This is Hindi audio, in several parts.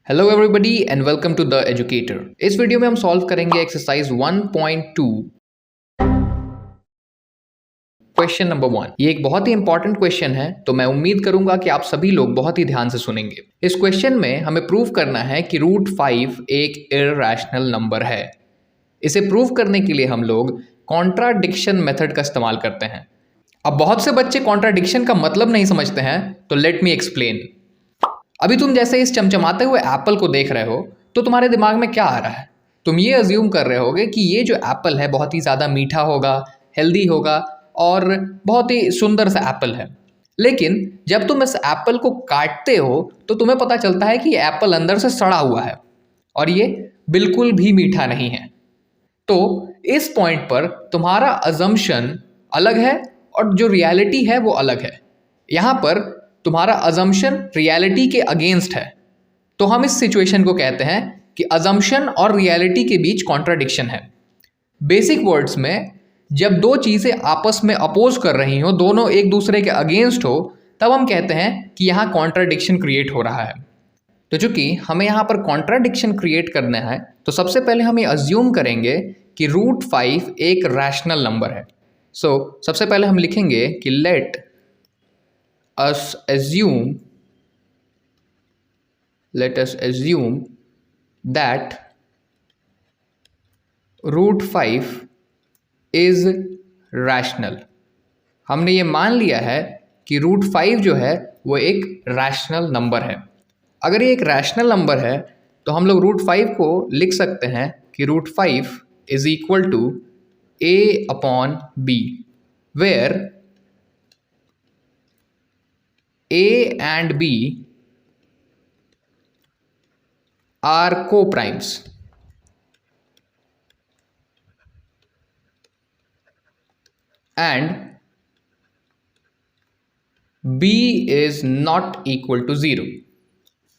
Hello everybody and welcome to the educator. इस वीडियो में हम सॉल्व करेंगे एक्सरसाइज 1.2 क्वेश्चन नंबर 1। ये एक बहुत ही इंपॉर्टेंट क्वेश्चन है, तो मैं उम्मीद करूंगा कि आप सभी लोग बहुत ही ध्यान से सुनेंगे। इस क्वेश्चन में हमें प्रूव करना है कि √5 एक इरैशनल नंबर है। इसे प्रूव करने के लिए हम लोग कॉन्ट्राडिक्शन मेथड का इस्तेमाल करते हैं। अब बहुत से बच्चे कॉन्ट्राडिक्शन का मतलब नहीं समझते हैं, तो लेट मी एक्सप्लेन। अभी तुम जैसे इस चमचमाते हुए एप्पल को देख रहे हो तो तुम्हारे दिमाग में क्या आ रहा है? तुम ये अज्यूम कर रहे होगे कि ये जो एप्पल है बहुत ही ज़्यादा मीठा होगा, हेल्दी होगा और बहुत ही सुंदर सा एप्पल है। लेकिन जब तुम इस एप्पल को काटते हो तो तुम्हें पता चलता है कि ये एप्पल अंदर से सड़ा हुआ है और ये बिल्कुल भी मीठा नहीं है। तो इस पॉइंट पर तुम्हारा अजम्पशन अलग है और जो रियलिटी है वो अलग है। यहाँ पर तुम्हारा अजम्पशन रियलिटी के अगेंस्ट है, तो हम इस सिचुएशन को कहते हैं कि अजम्पशन और रियलिटी के बीच कॉन्ट्राडिक्शन है। बेसिक वर्ड्स में जब दो चीज़ें आपस में अपोज कर रही हो, दोनों एक दूसरे के अगेंस्ट हो, तब हम कहते हैं कि यहाँ कॉन्ट्राडिक्शन क्रिएट हो रहा है। तो चूंकि हमें यहाँ पर कॉन्ट्राडिक्शन क्रिएट करना है, तो सबसे पहले हम ये अज्यूम करेंगे कि √5 एक रैशनल नंबर है। सबसे पहले हम लिखेंगे कि late us assume that √5 is rational। हमने ये मान लिया है कि √5 जो है वो एक रैशनल नंबर है। अगर ये एक रैशनल नंबर है तो हम लोग √5 को लिख सकते हैं कि √5 is equal to a/b, where A and B are co-primes and B is not equal to 0।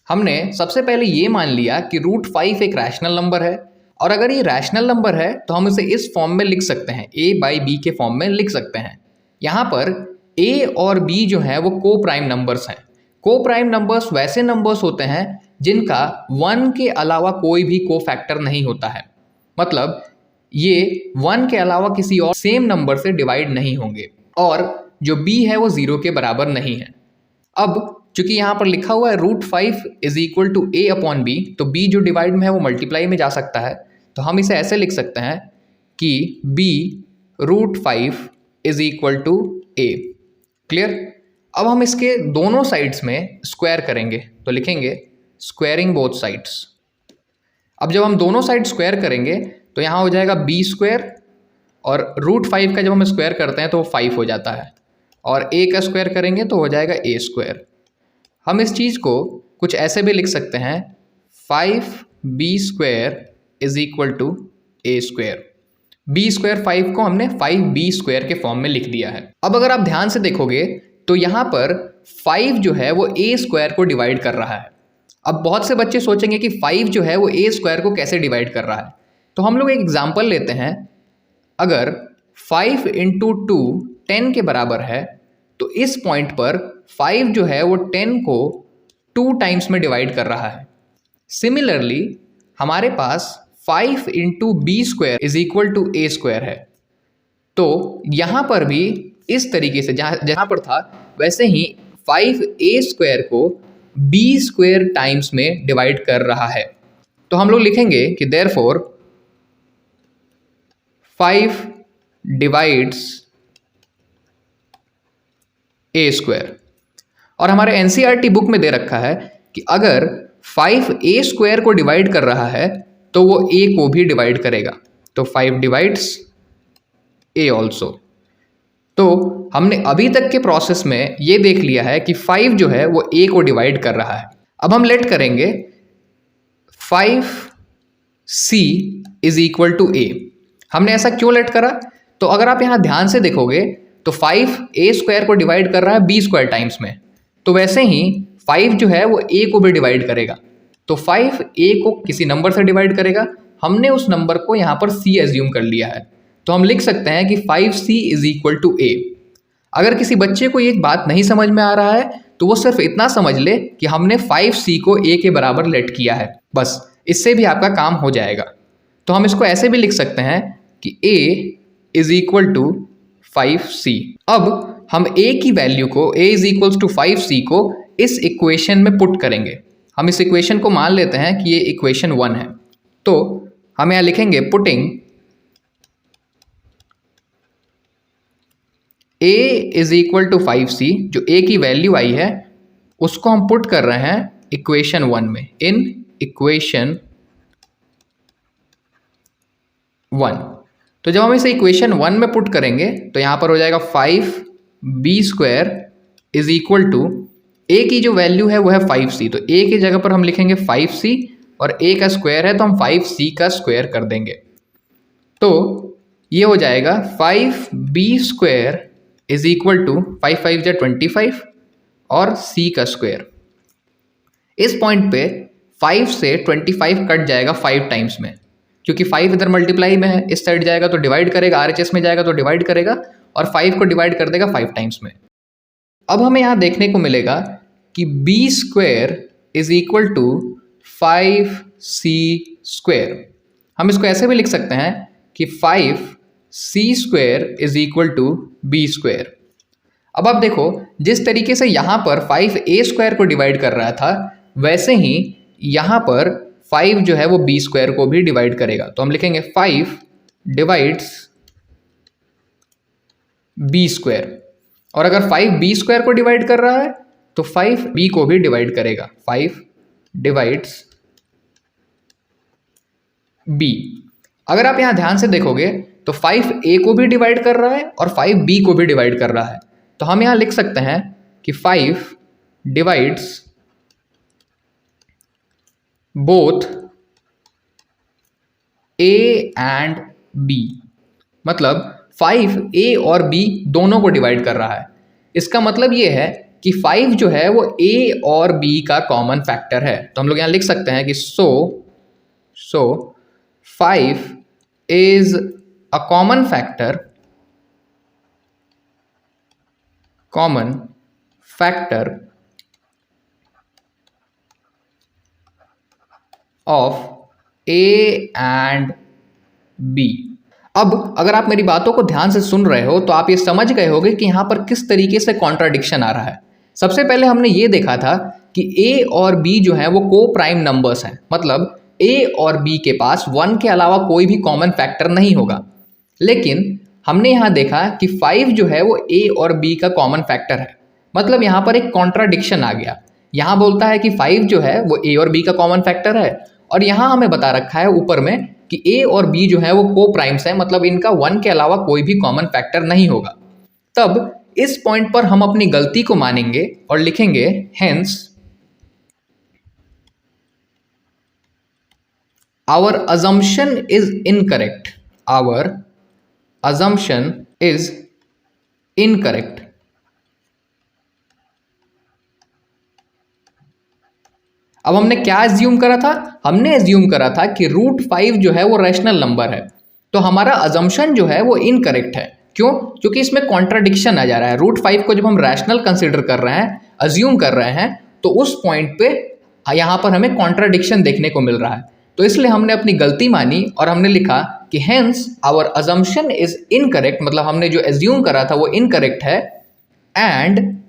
हमने सबसे पहले ये मान लिया कि √5 एक रैशनल नंबर है, और अगर ये रैशनल नंबर है तो हम इसे इस फॉर्म में लिख सकते हैं, a/b के फॉर्म में लिख सकते हैं। यहाँ पर a और b जो है वो को प्राइम नंबर्स हैं। को प्राइम नंबर्स वैसे नंबर्स होते हैं जिनका 1 के अलावा कोई भी को फैक्टर नहीं होता है, मतलब ये 1 के अलावा किसी और सेम नंबर से डिवाइड नहीं होंगे, और जो b है वो 0 के बराबर नहीं है। अब चूंकि यहाँ पर लिखा हुआ है √5 इज इक्वल टू a/b, तो b जो डिवाइड में है वो मल्टीप्लाई में जा सकता है, तो हम इसे ऐसे लिख सकते हैं कि b √5 is equal to a। Clear? अब हम इसके दोनों साइड्स में स्क्वायर करेंगे, तो लिखेंगे स्क्वायरिंग बोथ साइड्स। अब जब हम दोनों साइड स्क्वायर करेंगे तो यहाँ हो जाएगा b², और √5 का जब हम स्क्वायर करते हैं तो वो 5 हो जाता है, और a का स्क्वायर करेंगे तो हो जाएगा a²। हम इस चीज़ को कुछ ऐसे भी लिख सकते हैं 5b² is equal to a²। b² 5 को हमने 5b² के फॉर्म में लिख दिया है। अब अगर आप ध्यान से देखोगे तो यहाँ पर 5 जो है वो a² को डिवाइड कर रहा है। अब बहुत से बच्चे सोचेंगे कि 5 जो है वो a² को कैसे डिवाइड कर रहा है, तो हम लोग एक एग्जाम्पल लेते हैं। अगर 5 × 2 10 के बराबर है, तो इस पॉइंट पर 5 जो है वो 10 को 2 टाइम्स में डिवाइड कर रहा है। सिमिलरली हमारे पास 5 × b² is equal to a² है, तो यहाँ पर भी इस तरीके से जहाँ पर था वैसे ही 5a² को b² टाइम्स में डिवाइड कर रहा है। तो हम लोग लिखेंगे कि देयरफॉर 5 डिवाइड्स a²। और हमारे NCERT बुक में दे रखा है कि अगर 5 a² को डिवाइड कर रहा है तो वो a को भी डिवाइड करेगा, तो 5 डिवाइड्स a ऑल्सो। तो हमने अभी तक के प्रोसेस में ये देख लिया है कि 5 जो है वो a को डिवाइड कर रहा है। अब हम लेट करेंगे 5c is equal to a। हमने ऐसा क्यों लेट करा? तो अगर आप यहाँ ध्यान से देखोगे तो 5 a² को डिवाइड कर रहा है b² टाइम्स में, तो वैसे ही 5 जो है वो a को भी डिवाइड करेगा, तो 5 a को किसी नंबर से डिवाइड करेगा। हमने उस नंबर को यहाँ पर c एज्यूम कर लिया है, तो हम लिख सकते हैं कि 5c is equal to a। अगर किसी बच्चे को ये बात नहीं समझ में आ रहा है तो वो सिर्फ इतना समझ ले कि हमने 5c को a के बराबर लेट किया है, बस इससे भी आपका काम हो जाएगा। तो हम इसको ऐसे भी लिख सकते हैं कि a is equal to 5c। अब हम a की वैल्यू को a is equals to 5c को इस इक्वेशन में पुट करेंगे। हम इस इक्वेशन को मान लेते हैं कि ये इक्वेशन 1 है, तो हम यहाँ लिखेंगे putting a is equal to 5c, जो a की वैल्यू आई है उसको हम पुट कर रहे हैं इक्वेशन 1 में, इन इक्वेशन 1। तो जब हम इसे इक्वेशन 1 में पुट करेंगे तो यहाँ पर हो जाएगा 5b² is equal to a की जो वैल्यू है वो है 5c, तो a की जगह पर हम लिखेंगे 5c और a का स्क्वायर है तो हम 5c का स्क्वायर कर देंगे। तो ये हो जाएगा 5b² इज इक्वल टू 5 5 जा 25 और c का स्क्वायर। इस पॉइंट पे 5 से 25 कट जाएगा 5 टाइम्स में, क्योंकि 5 इधर मल्टीप्लाई में है, इस साइड जाएगा तो डिवाइड करेगा, RHS में जाएगा तो डिवाइड करेगा और 5 को डिवाइड कर देगा 5 टाइम्स में। अब हमें यहाँ देखने को मिलेगा कि b² is equal to 5c²। हम इसको ऐसे भी लिख सकते हैं कि 5c² is equal to b²। अब आप देखो, जिस तरीके से यहाँ पर 5a² को डिवाइड कर रहा था, वैसे ही यहाँ पर 5 जो है वो b² को भी डिवाइड करेगा। तो हम लिखेंगे 5 डिवाइड्स b², और अगर 5 b² को डिवाइड कर रहा है तो 5 b को भी डिवाइड करेगा, 5 डिवाइड्स b। अगर आप यहाँ ध्यान से देखोगे तो 5a को भी डिवाइड कर रहा है और 5b को भी डिवाइड कर रहा है, तो हम यहाँ लिख सकते हैं कि 5 divides both a and b, मतलब 5 a और b दोनों को डिवाइड कर रहा है। इसका मतलब ये है कि 5 जो है वो a और b का कॉमन फैक्टर है। तो हम लोग यहाँ लिख सकते हैं कि सो 5 is a common factor of a and b। अब अगर आप मेरी बातों को ध्यान से सुन रहे हो तो आप ये समझ गए होगे कि यहाँ पर किस तरीके से कॉन्ट्राडिक्शन आ रहा है। सबसे पहले हमने ये देखा था कि a और b जो है वो को प्राइम नंबर्स हैं, मतलब a और b के पास 1 के अलावा कोई भी कॉमन फैक्टर नहीं होगा। लेकिन हमने यहाँ देखा कि 5 जो है वो a और b का कॉमन फैक्टर है, मतलब यहाँ पर एक कॉन्ट्राडिक्शन आ गया। यहाँ बोलता है कि 5 जो है वो a और b का कॉमन फैक्टर है, और यहाँ हमें बता रखा है ऊपर में कि a और b जो है वो को प्राइम्स है, मतलब इनका 1 के अलावा कोई भी कॉमन फैक्टर नहीं होगा। तब इस पॉइंट पर हम अपनी गलती को मानेंगे और लिखेंगे hence our assumption is incorrect, our assumption is incorrect. अब हमने क्या एज्यूम करा था? हमने एज्यूम करा था कि √5 जो है वो रैशनल नंबर है, तो हमारा अजम्पशन जो है वो इनकरेक्ट है। क्यों? क्योंकि इसमें कॉन्ट्राडिक्शन आ जा रहा है। √5 को जब हम रैशनल कंसिडर कर रहे हैं, अज्यूम कर रहे हैं, तो उस पॉइंट पे यहाँ पर हमें कॉन्ट्राडिक्शन देखने को मिल रहा है। तो इसलिए हमने अपनी गलती मानी और हमने लिखा कि hence our assumption is incorrect, मतलब हमने जो एज्यूम करा था वो इनकरेक्ट है, एंड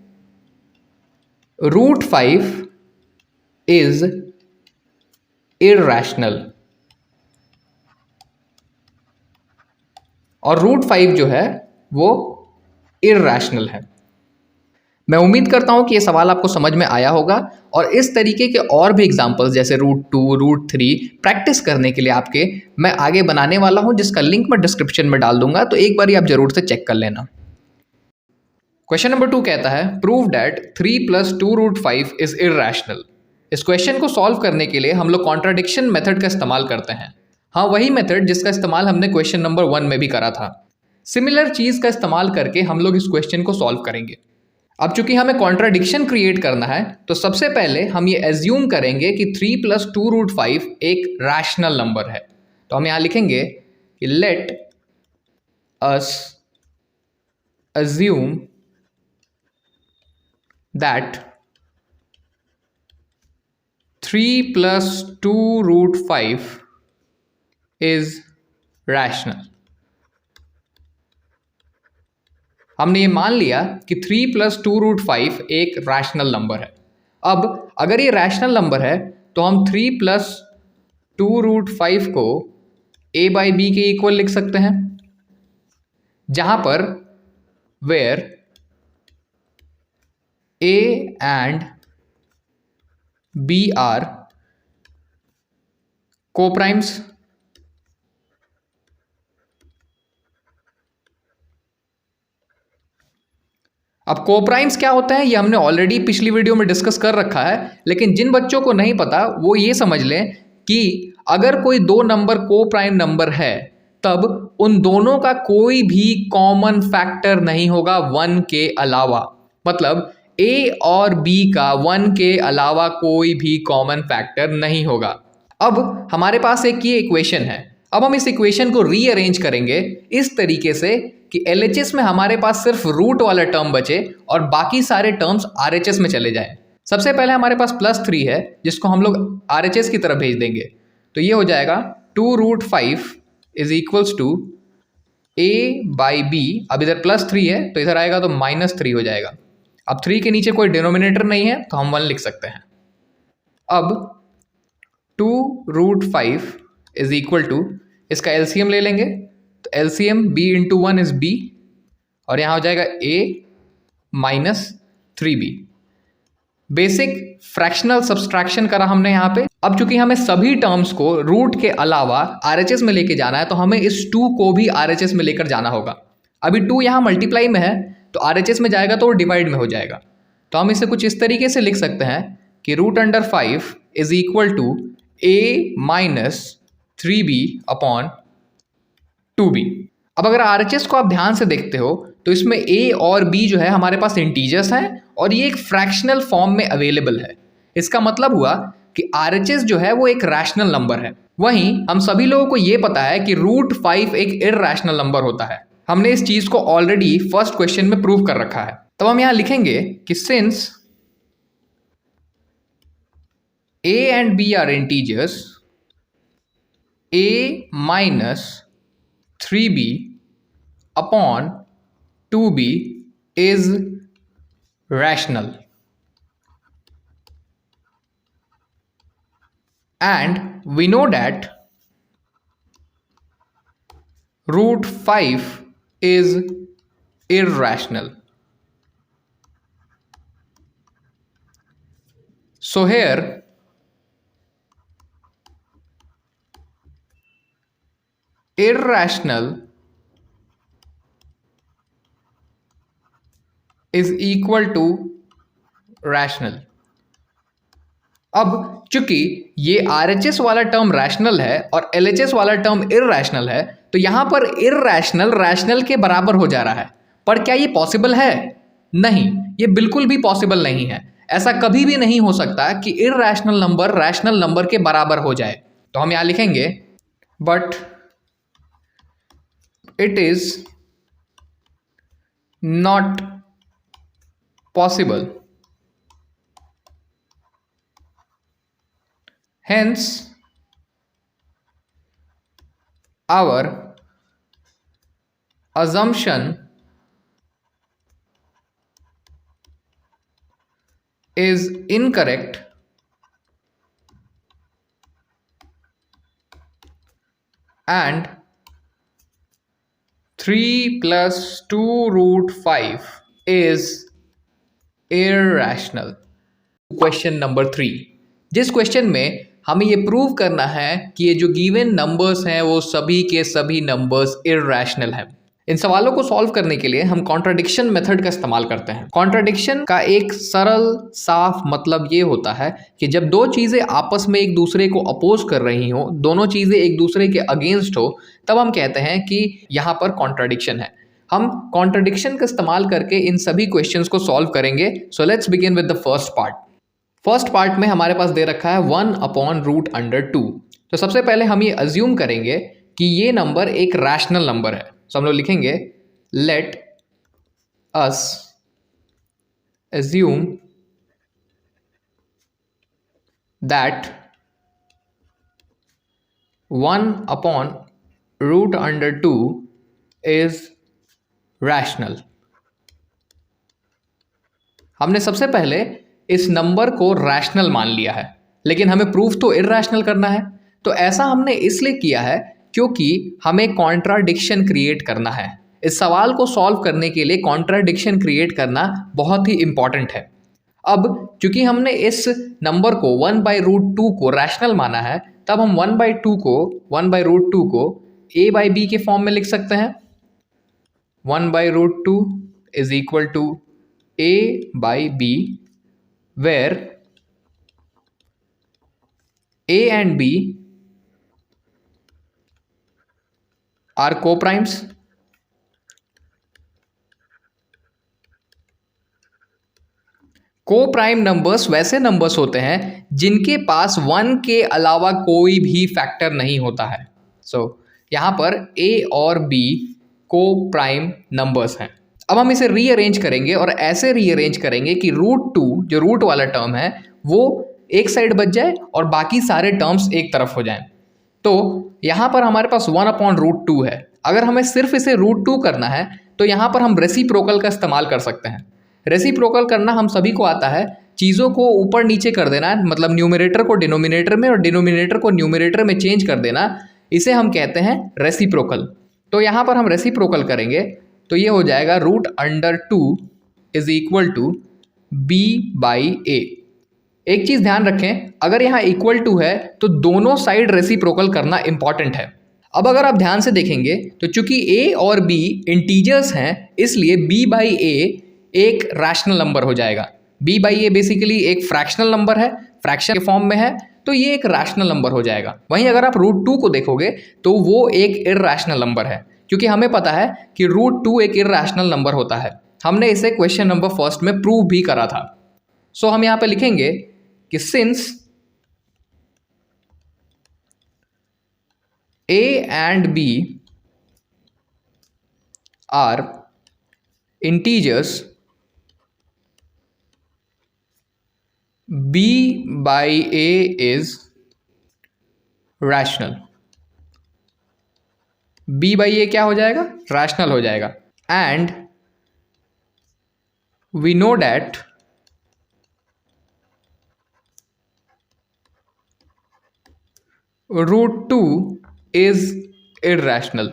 √5 is irrational, और √5 जो है वो irrational है। मैं उम्मीद करता हूं कि ये सवाल आपको समझ में आया होगा, और इस तरीके के और भी एग्जांपल्स जैसे √2, √3 प्रैक्टिस करने के लिए आपके मैं आगे बनाने वाला हूं, जिसका लिंक मैं डिस्क्रिप्शन में डाल दूंगा, तो एक बार आप जरूर से चेक कर लेना। क्वेश्चन नंबर 2 कहता है प्रूव दैट 3 + 2√5 इज इर्रेशनल। इस क्वेश्चन को सॉल्व करने के लिए हम लोग कॉन्ट्राडिक्शन मेथड का इस्तेमाल करते हैं। हाँ, वही मेथड जिसका इस्तेमाल हमने क्वेश्चन नंबर 1 में भी करा था। सिमिलर चीज़ का इस्तेमाल करके हम लोग इस क्वेश्चन को सॉल्व करेंगे। अब चूंकि हमें कॉन्ट्राडिक्शन क्रिएट करना है, तो सबसे पहले हम ये एज्यूम करेंगे कि 3 + 2√5 एक रैशनल नंबर है। तो हम यहाँ लिखेंगे कि let us assume that 3 + 2√5 is rational. हमने ये मान लिया कि 3 + 2√5 एक रैशनल नंबर है। अब अगर ये रैशनल नंबर है तो हम 3 + 2√5 को a/b के इक्वल लिख सकते हैं, जहां पर where a and b are coprimes. अब कोप्राइम्स क्या होता है ये हमने ऑलरेडी पिछली वीडियो में डिस्कस कर रखा है, लेकिन जिन बच्चों को नहीं पता वो ये समझ लें कि अगर कोई दो नंबर कोप्राइम नंबर है तब उन दोनों का कोई भी कॉमन फैक्टर नहीं होगा 1 के अलावा। मतलब a और b का 1 के अलावा कोई भी कॉमन फैक्टर नहीं होगा। अब हमारे पास एक ये इक्वेशन है। अब हम इस इक्वेशन को रीअरेंज करेंगे इस तरीके से कि LHS में हमारे पास सिर्फ रूट वाला टर्म बचे और बाकी सारे टर्म्स RHS में चले जाएं। सबसे पहले हमारे पास +3 है जिसको हम लोग RHS की तरफ भेज देंगे, तो ये हो जाएगा 2√5 इज इक्वल्स टू a/b। अब इधर +3 है तो इधर आएगा तो -3 हो जाएगा। अब 3 के नीचे कोई डिनोमिनेटर नहीं है तो हम 1 लिख सकते हैं। अब 2√5 इज इक्वल टू, इसका LCM ले लेंगे तो LCM b × 1 इज b और यहाँ हो जाएगा a - 3b। Basic fractional subtraction करा हमने यहाँ पे। अब चूंकि हमें सभी टर्म्स को रूट के अलावा RHS में लेके जाना है तो हमें इस 2 को भी RHS में लेकर जाना होगा। अभी 2 यहाँ मल्टीप्लाई में है तो RHS में जाएगा तो वो डिवाइड में हो जाएगा। तो हम इसे कुछ इस तरीके से लिख सकते हैं कि √5 is equal to a - 3b upon 2b। अब अगर RHS को आप ध्यान से देखते हो तो इसमें a और b जो है हमारे पास इंटीजर्स हैं और ये एक फ्रैक्शनल फॉर्म में अवेलेबल है। इसका मतलब हुआ कि RHS जो है वो एक रैशनल नंबर है। वहीं हम सभी लोगों को ये पता है कि √5 एक इररैशनल नंबर होता है। हमने इस चीज को ऑलरेडी फर्स्ट क्वेश्चन में प्रूव कर रखा है। तो हम यहां लिखेंगे कि since a and b are integers, a - 3b upon 2b is rational, and we know that √5 is irrational. So here irrational is equal to rational। अब चूंकि ये RHS वाला टर्म रैशनल है और LHS वाला टर्म इररैशनल है तो यहां पर इररैशनल रैशनल के बराबर हो जा रहा है। पर क्या ये पॉसिबल है? नहीं, ये बिल्कुल भी पॉसिबल नहीं है। ऐसा कभी भी नहीं हो सकता कि इररैशनल नंबर रैशनल नंबर के बराबर हो जाए। तो हम यहां लिखेंगे but it is not possible, hence our assumption is incorrect and 3 + 2√5 is irrational। Question number 3, जिस क्वेश्चन में हमें ये प्रूव करना है कि ये जो गिवन नंबर्स हैं वो सभी के सभी नंबर्स इररैशनल हैं। इन सवालों को सॉल्व करने के लिए हम कॉन्ट्राडिक्शन मेथड का इस्तेमाल करते हैं। कॉन्ट्राडिक्शन का एक सरल साफ मतलब ये होता है कि जब दो चीज़ें आपस में एक दूसरे को अपोज कर रही हो, दोनों चीज़ें एक दूसरे के अगेंस्ट हो, तब हम कहते हैं कि यहाँ पर कॉन्ट्राडिक्शन है। हम कॉन्ट्राडिक्शन का इस्तेमाल करके इन सभी क्वेश्चंस को सॉल्व करेंगे। So let's begin with the first part. First part में हमारे पास दे रखा है 1/√2। तो सबसे पहले हम ये अज्यूम करेंगे कि ये नंबर एक रैशनल नंबर है। तो हम लोग लिखेंगे let us assume that 1 upon root under 2 is rational। हमने सबसे पहले इस नंबर को रैशनल मान लिया है, लेकिन हमें प्रूफ तो इररैशनल करना है। तो ऐसा हमने इसलिए किया है क्योंकि हमें कॉन्ट्राडिक्शन क्रिएट करना है। इस सवाल को सॉल्व करने के लिए कॉन्ट्राडिक्शन क्रिएट करना बहुत ही इंपॉर्टेंट है। अब चूंकि हमने इस नंबर को 1/√2 को रैशनल माना है, तब हम 1/√2 को a/b के फॉर्म में लिख सकते हैं। 1/√2 is equal to a/b, where a and b are co-primes। Coprime numbers वैसे नंबर्स होते हैं जिनके पास 1 के अलावा कोई भी फैक्टर नहीं होता है। यहां पर a और b को-प्राइम नंबर्स हैं। अब हम इसे रीअरेंज करेंगे और ऐसे रीअरेंज करेंगे कि √2 जो रूट वाला टर्म है वो एक साइड बच जाए और बाकी सारे टर्म्स एक तरफ हो जाएं। तो यहाँ पर हमारे पास 1/√2 है। अगर हमें सिर्फ इसे √2 करना है तो यहाँ पर हम रेसिप्रोकल का इस्तेमाल कर सकते हैं। रेसिप्रोकल करना हम सभी को आता है, चीज़ों को ऊपर नीचे कर देना, मतलब न्यूमरेटर को डिनोमिनेटर में और डिनोमिनेटर को न्यूमरेटर में चेंज कर देना, इसे हम कहते हैं रेसिप्रोकल। तो यहाँ पर हम रेसिप्रोकल करेंगे तो ये हो जाएगा √2 इज इक्वल टू b/a। एक चीज़ ध्यान रखें, अगर यहाँ इक्वल टू है तो दोनों साइड रेसिप्रोकल करना इंपॉर्टेंट है। अब अगर आप ध्यान से देखेंगे तो चूंकि a और b इंटीजर्स हैं, इसलिए b/a एक रैशनल नंबर हो जाएगा। b/a बेसिकली एक फ्रैक्शनल नंबर है, फ्रैक्शन के फॉर्म में है, तो ये एक रैशनल नंबर हो जाएगा। वहीं अगर आप √2 को देखोगे तो वो एक इररैशनल नंबर है, क्योंकि हमें पता है कि √2 एक इररैशनल नंबर होता है। हमने इसे क्वेश्चन नंबर फर्स्ट में प्रूव भी करा था। हम यहाँ पे लिखेंगे कि since a and b are integers, b/a is rational। b/a क्या हो जाएगा? रैशनल हो जाएगा। And we know that √2 is irrational.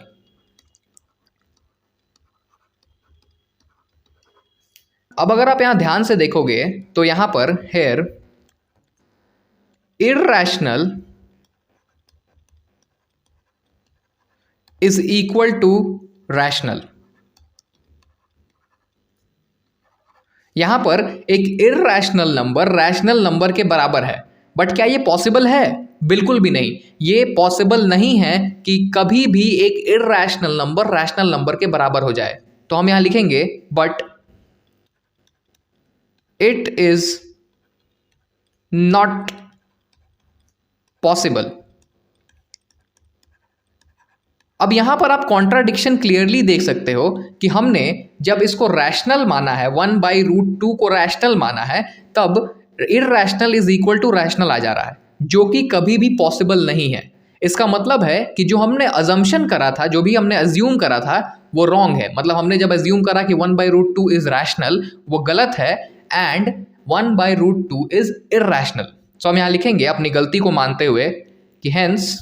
अब अगर आप यहां ध्यान से देखोगे तो यहां पर here irrational is equal to rational. यहां पर एक इररैशनल नंबर रैशनल नंबर के बराबर है, बट क्या ये पॉसिबल है? बिल्कुल भी नहीं। ये पॉसिबल नहीं है कि कभी भी एक इररैशनल नंबर रैशनल नंबर के बराबर हो जाए। तो हम यहां लिखेंगे but it is not possible. अब यहां पर आप कॉन्ट्राडिक्शन क्लियरली देख सकते हो कि हमने जब इसको रैशनल माना है, 1/√2 को रैशनल माना है, तब irrational is equal to rational आ जा रहा है, जो कि कभी भी पॉसिबल नहीं है। इसका मतलब है कि जो हमने अजम्पशन करा था, जो भी हमने अज्यूम करा था, वो रॉन्ग है। मतलब हमने जब अज्यूम करा कि 1/√2 इज रैशनल, वो गलत है, एंड 1/√2 इज इररैशनल। हम यहां लिखेंगे अपनी गलती को मानते हुए कि hence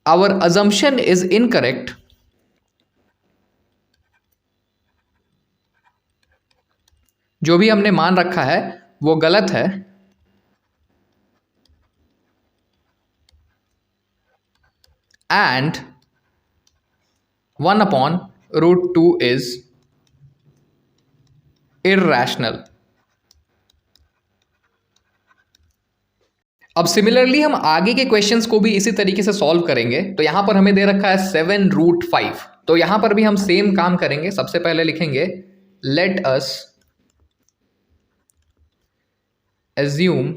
our assumption is incorrect जो भी हमने मान रखा है वो गलत है, and 1/√2 is irrational। अब सिमिलरली हम आगे के क्वेश्चंस को भी इसी तरीके से सॉल्व करेंगे। तो यहां पर हमें दे रखा है 7√5। तो यहां पर भी हम सेम काम करेंगे। सबसे पहले लिखेंगे let us assume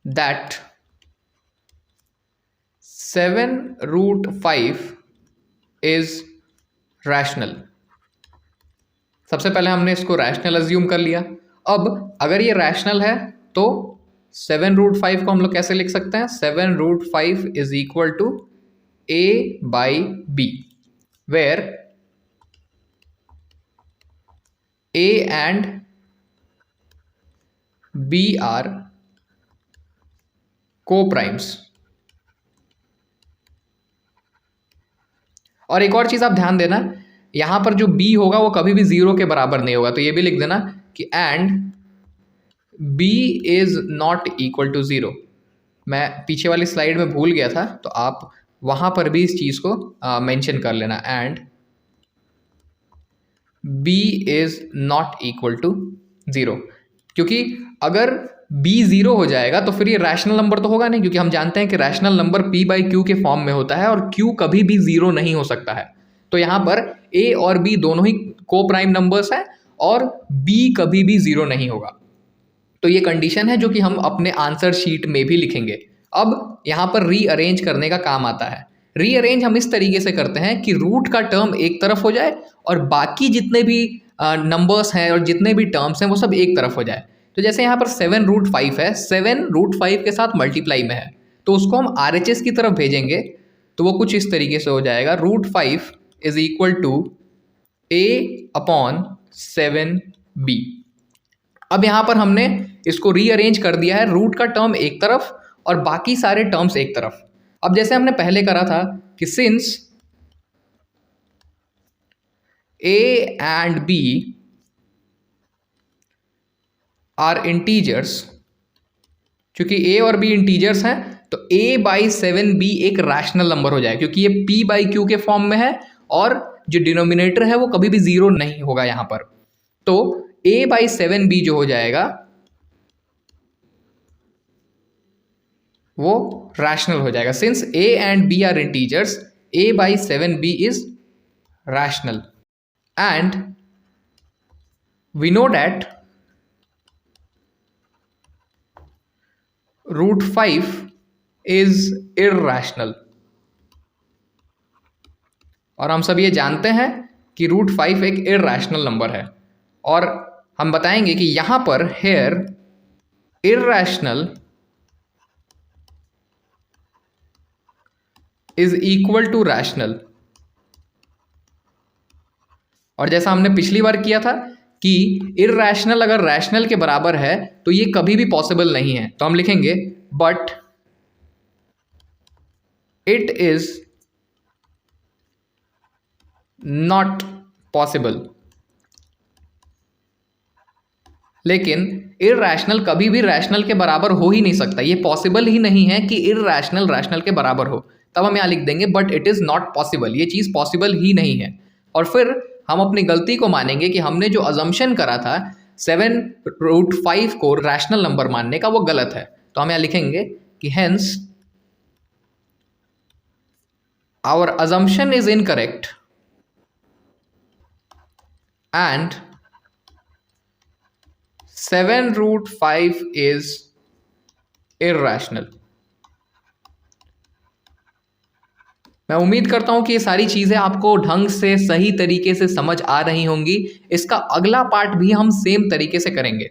that 7√5 is rational। सबसे पहले हमने इसको रैशनल अज्यूम कर लिया। अब अगर ये रैशनल है तो 7√5 को हम लोग कैसे लिख सकते हैं? 7√5 is equal to a/b, where a and b are coprimes. और एक और चीज आप ध्यान देना, यहां पर जो b होगा वो कभी भी 0 के बराबर नहीं होगा, तो ये भी लिख देना कि and b is not equal to 0। मैं पीछे वाली स्लाइड में भूल गया था, तो आप वहां पर भी इस चीज को मेंशन कर लेना, and b is not equal to 0। क्योंकि अगर b 0 हो जाएगा तो फिर ये रैशनल नंबर तो होगा नहीं, क्योंकि हम जानते हैं कि रैशनल नंबर p/q के फॉर्म में होता है और q कभी भी 0 नहीं हो सकता है। तो यहाँ पर a और b दोनों ही को प्राइम नंबर्स हैं और b कभी भी 0 नहीं होगा। तो ये कंडीशन है जो कि हम अपने आंसर शीट में भी लिखेंगे। अब यहाँ पर रीअरेंज करने का काम आता है। रीअरेंज हम इस तरीके से करते हैं कि रूट का टर्म एक तरफ हो जाए और बाकी जितने भी नंबर्स हैं और जितने भी टर्म्स हैं वो सब एक तरफ हो जाए। तो जैसे यहाँ पर 7√5 है, 7√5 के साथ मल्टीप्लाई में है, तो उसको हम RHS की तरफ भेजेंगे तो वो कुछ इस तरीके से हो जाएगा, √5 इज इक्वल टू a/7b। अब यहाँ पर हमने इसको रीअरेंज कर दिया है, रूट का टर्म एक तरफ और बाकी सारे टर्म्स एक तरफ। अब जैसे हमने पहले करा था कि since a and b are integers, क्योंकि a और b इंटीजर्स हैं तो a/7b एक रैशनल नंबर हो जाए, क्योंकि ये p/q के फॉर्म में है और जो डिनोमिनेटर है वो कभी भी 0 नहीं होगा यहाँ पर। तो a/7b जो हो जाएगा वो रैशनल हो जाएगा। Since a and b are integers, a/7b is rational and we know that √5 is irrational. और हम सब ये जानते हैं कि √5 एक इर्रेशनल नंबर है, और हम बताएंगे कि यहां पर here irrational is equal to rational. और जैसा हमने पिछली बार किया था कि इर्रेशनल अगर रैशनल के बराबर है तो ये कभी भी पॉसिबल नहीं है, तो हम लिखेंगे but it is not possible. लेकिन इर्रेशनल कभी भी रैशनल के बराबर हो ही नहीं सकता, ये पॉसिबल ही नहीं है कि इर्रेशनल रैशनल के बराबर हो। तब हम यहाँ लिख देंगे but it is not possible, ये चीज़ पॉसिबल ही नहीं है। और फिर हम अपनी गलती को मानेंगे कि हमने जो अजम्पशन करा था 7√5 को रैशनल नंबर मानने का, वो गलत है। तो हम यहाँ लिखेंगे कि hence our assumption is incorrect and 7√5 is irrational। मैं उम्मीद करता हूं कि ये सारी चीजें आपको ढंग से सही तरीके से समझ आ रही होंगी। इसका अगला पार्ट भी हम सेम तरीके से करेंगे।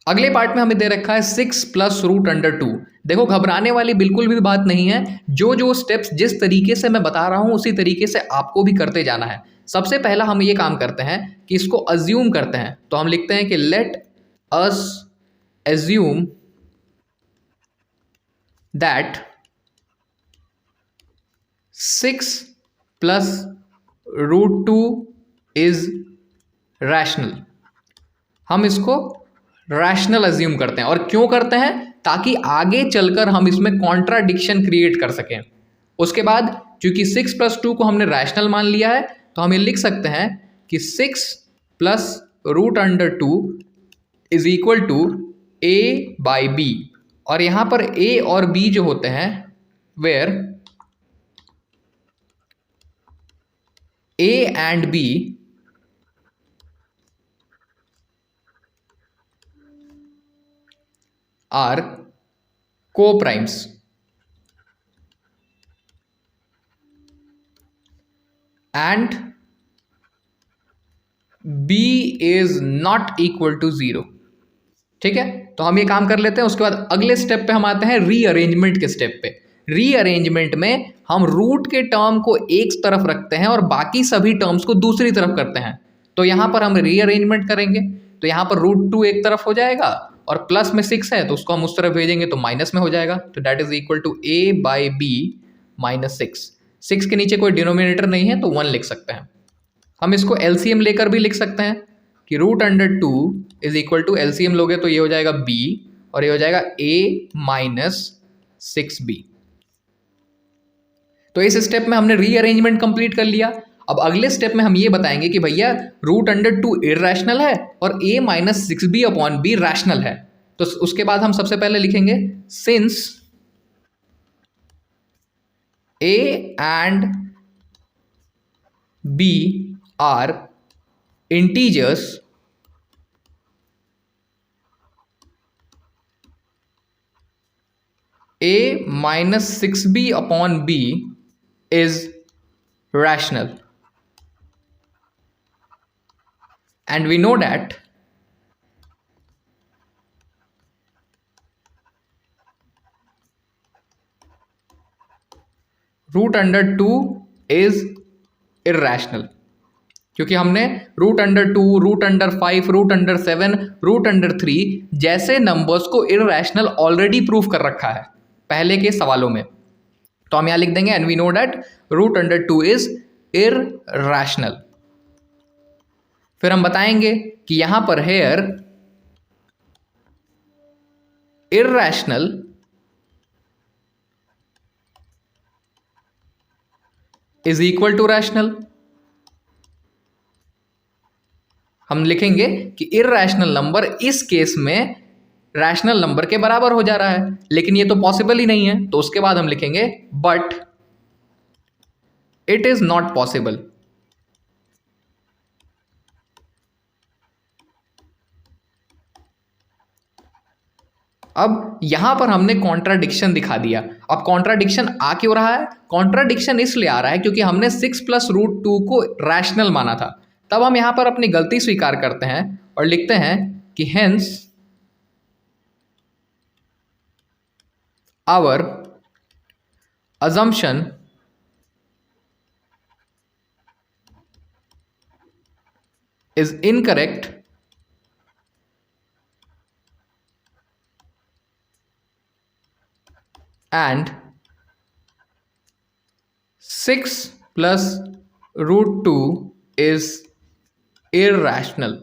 अगले पार्ट में हमें दे रखा है 6 + √2। देखो, घबराने वाली बिल्कुल भी बात नहीं है। जो जो स्टेप्स जिस तरीके से मैं बता रहा हूं उसी तरीके से आपको भी करते जाना है। सबसे पहला हम ये काम करते हैं कि इसको अज्यूम करते हैं। तो हम लिखते हैं कि late us assume that 6 + √2 is rational। हम इसको रैशनल अज्यूम करते हैं। और क्यों करते हैं? ताकि आगे चलकर हम इसमें कॉन्ट्राडिक्शन क्रिएट कर सकें। उसके बाद चूंकि 6 + 2 को हमने रैशनल मान लिया है तो हम ये लिख सकते हैं कि 6 + √2 इज इक्वल टू a/b। और यहां पर a और b जो होते हैं where a and b are coprimes and b is not equal to 0। ठीक है, तो हम ये काम कर लेते हैं। उसके बाद अगले स्टेप पे हम आते हैं रीअरेंजमेंट के स्टेप पे। रीअरेंजमेंट में हम रूट के टर्म को एक तरफ रखते हैं और बाकी सभी टर्म्स को दूसरी तरफ करते हैं। तो यहाँ पर हम रीअरेंजमेंट करेंगे, तो यहाँ पर √2 एक तरफ हो जाएगा और प्लस में 6 है तो उसको हम उस तरफ भेजेंगे तो माइनस में हो जाएगा। तो that is equal to a/b minus 6 के नीचे कोई डिनोमिनेटर नहीं है तो 1 लिख सकते हैं। हम इसको एलसीएम लेकर भी लिख सकते हैं कि √2 इज इक्वल टू एलसीएम लोगे तो ये हो जाएगा b और ये हो जाएगा a माइनस 6b। तो इस स्टेप में हमने रीअरेंजमेंट कंप्लीट कर लिया। अब अगले स्टेप में हम ये बताएंगे कि भैया √2 इररेशनल है और a minus 6b upon b rational है। तो उसके बाद हम सबसे पहले लिखेंगे since a and b are integers a minus 6b upon b is rational, and we know that √2 is irrational, क्योंकि हमने √2, √5, √7, √3 जैसे नंबर्स को इररेशनल ऑलरेडी प्रूफ कर रखा है पहले के सवालों में। तो हम यहां लिख देंगे and we know that √2 is irrational. फिर हम बताएंगे कि यहां पर here irrational is equal to rational. हम लिखेंगे कि इररेशनल नंबर इस केस में रैशनल नंबर के बराबर हो जा रहा है, लेकिन ये तो पॉसिबल ही नहीं है। तो उसके बाद हम लिखेंगे but it is not possible. अब यहां पर हमने कॉन्ट्राडिक्शन दिखा दिया। अब कॉन्ट्राडिक्शन आ क्यों रहा है? कॉन्ट्राडिक्शन इसलिए आ रहा है क्योंकि हमने 6 + √2 को रैशनल माना था। तब हम यहां पर अपनी गलती स्वीकार करते हैं और लिखते हैं कि hence our assumption is incorrect and 6 + √2 is irrational।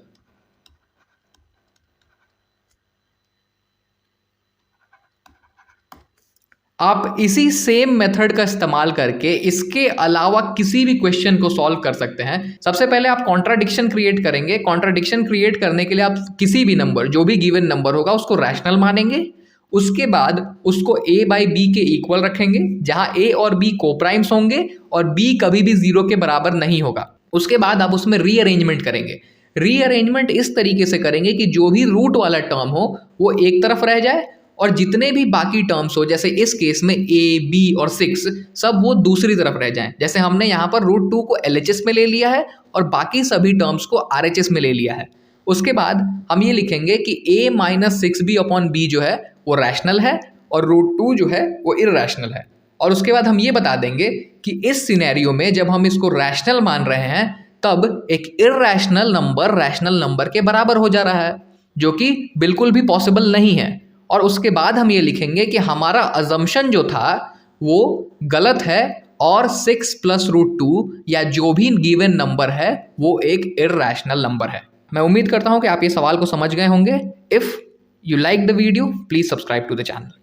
आप इसी सेम मेथड का इस्तेमाल करके इसके अलावा किसी भी क्वेश्चन को सॉल्व कर सकते हैं। सबसे पहले आप कॉन्ट्राडिक्शन क्रिएट करेंगे। कॉन्ट्राडिक्शन क्रिएट करने के लिए आप किसी भी नंबर, जो भी गिवन नंबर होगा, उसको रैशनल मानेंगे। उसके बाद उसको a/b के इक्वल रखेंगे, जहां a और b कोप्राइम्स होंगे और b कभी भी 0 के बराबर नहीं होगा। उसके बाद आप उसमें रीअरेंजमेंट करेंगे। रीअरेंजमेंट इस तरीके से करेंगे कि जो भी रूट वाला टर्म हो वो एक तरफ रह जाए और जितने भी बाकी टर्म्स हो, जैसे इस केस में a, b और 6, सब वो दूसरी तरफ रह जाएं। जैसे हमने यहाँ पर √2 को LHS में ले लिया है और बाकी सभी टर्म्स को RHS में ले लिया है। उसके बाद हम ये लिखेंगे कि a minus 6b upon b जो है वो रैशनल है और √2 जो है वो इररेशनल है। और उसके बाद हम ये बता देंगे कि इस सिनेरियो में जब हम इसको रैशनल मान रहे हैं तब एक इररेशनल नंबर रैशनल नंबर के बराबर हो जा रहा है, जो कि बिल्कुल भी पॉसिबल नहीं है। और उसके बाद हम ये लिखेंगे कि हमारा अजम्पशन जो था वो गलत है और 6 + √2 या जो भी गिवन नंबर है वो एक इररेशनल नंबर है। मैं उम्मीद करता हूं कि आप ये सवाल को समझ गए होंगे। If you like the video, please subscribe to the channel.